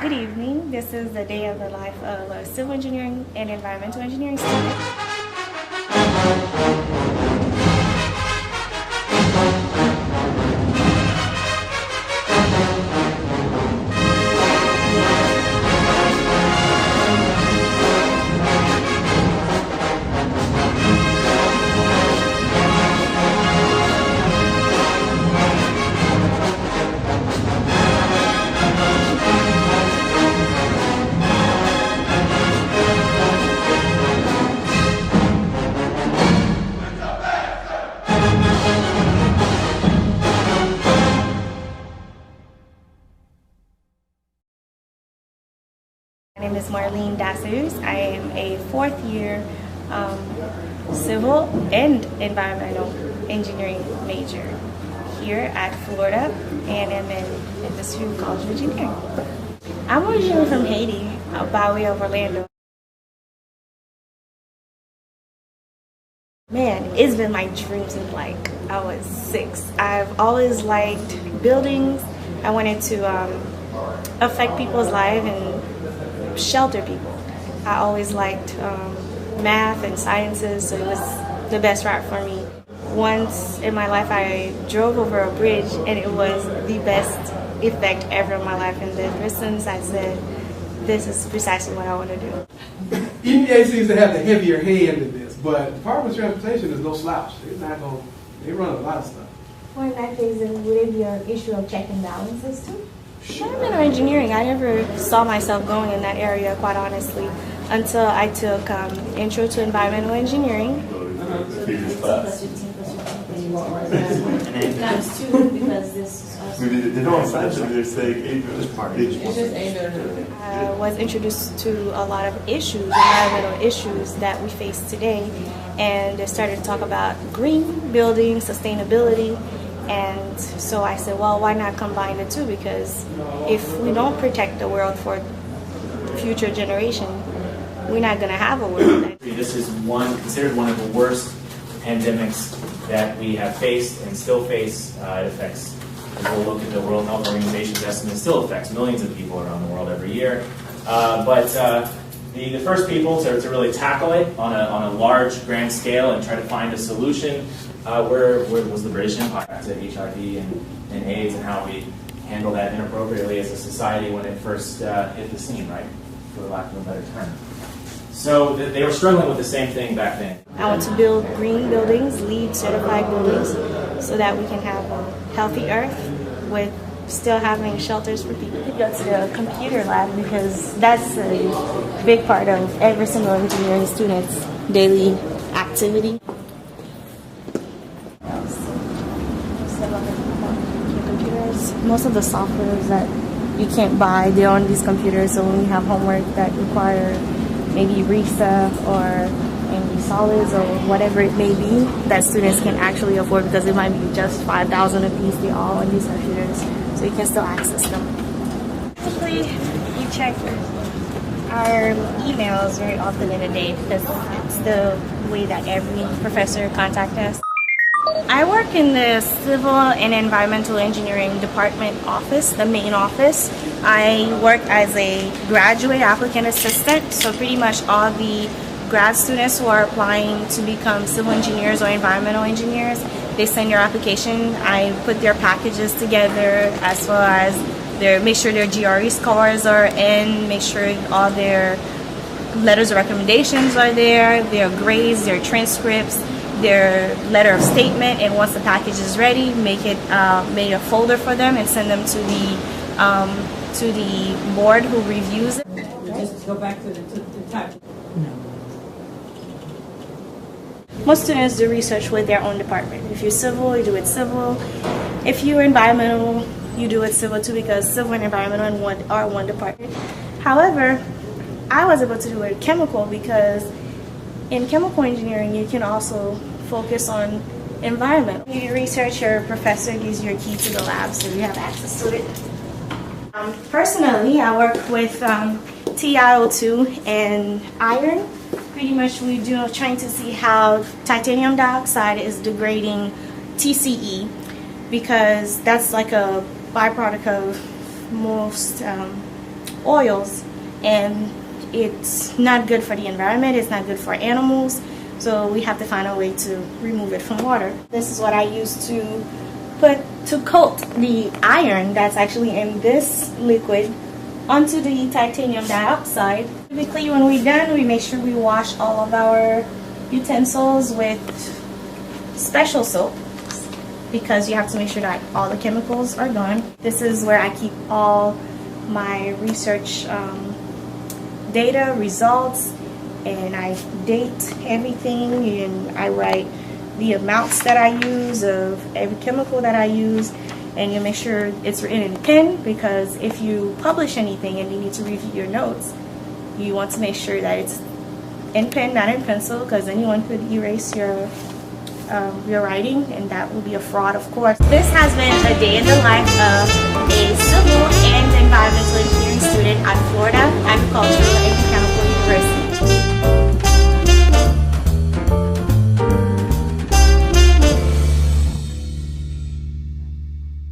Good evening. This is the day of the life of a civil engineering and environmental engineering student. My name is Marlene Dassers. I am a fourth year civil and environmental engineering major here at Florida and am in the Student College of Engineering. I'm originally from Haiti, by way of Orlando. Man, it's been my dream since like I was 6. I've always liked buildings. I wanted to affect people's lives and shelter people. I always liked math and sciences, so it was the best route for me. Once in my life I drove over a bridge and it was the best effect ever in my life, and then ever since I said this is precisely what I want to do. EPA seems to have the heavier hand in this, but Department of Transportation is no slouch. They run a lot of stuff. Well, in that case, then would it be an issue of check and balances too? Environmental engineering, I never saw myself going in that area, quite honestly, until I took Intro to Environmental Engineering. Times 2 because this is they don't essentially say I was introduced to a lot of issues, environmental issues that we face today, and they started to talk about green building, sustainability. And so I said, well, why not combine the two? Because if we don't protect the world for future generation, we're not going to have a world. This is considered one of the worst pandemics that we have faced and still face. It affects, if we'll look at the World Health Organization's estimate, it still affects millions of people around the world every year. But the first people to really tackle it on a large, grand scale and try to find a solution where was the British Empire to HIV and AIDS, and how we handle that inappropriately as a society when it first hit the scene, right? For lack of a better term. So they were struggling with the same thing back then. I want to build green buildings, LEED certified buildings, so that we can have a healthy earth with still having shelters for people. We go to the computer lab because that's a big part of every single engineering student's daily activity. Most of the softwares that you can't buy, they're on these computers, so when we have homework that require maybe RISA or maybe Solids or whatever it may be that students can actually afford, because it might be just 5,000 a piece, they're all on these computers, so you can still access them. Typically, we check our emails very often in a day because it's the way that every professor contacts us. I work in the Civil and Environmental Engineering Department office, the main office. I work as a graduate applicant assistant, so pretty much all the grad students who are applying to become civil engineers or environmental engineers, they send their application. I put their packages together as well as make sure their GRE scores are in, make sure all their letters of recommendations are there, their grades, their transcripts, their letter of statement, and once the package is ready, make a folder for them and send them to the board who reviews it. Just go back to the type. Most students do research with their own department. If you're civil, you do it civil. If you're environmental, you do it civil too, because civil and environmental are one department. However, I was able to do it chemical because in chemical engineering, you can also focus on environment. You research, your professor gives you a key to the lab, so you have access to it. Personally, I work with TiO2 and iron. Pretty much we do trying to see how titanium dioxide is degrading TCE, because that's like a byproduct of most oils, and it's not good for the environment, it's not good for animals, so we have to find a way to remove it from water. This is what I use to coat the iron that's actually in this liquid onto the titanium dioxide. Typically when we're done, we make sure we wash all of our utensils with special soap, because you have to make sure that all the chemicals are gone. This is where I keep all my research data, results, and I date everything, and I write the amounts that I use of every chemical that I use, and you make sure it's written in pen, because if you publish anything and you need to review your notes, you want to make sure that it's in pen, not in pencil, because anyone could erase your writing, and that will be a fraud, of course. This has been a day in the life of a civil and environmental engineering student at Florida Agricultural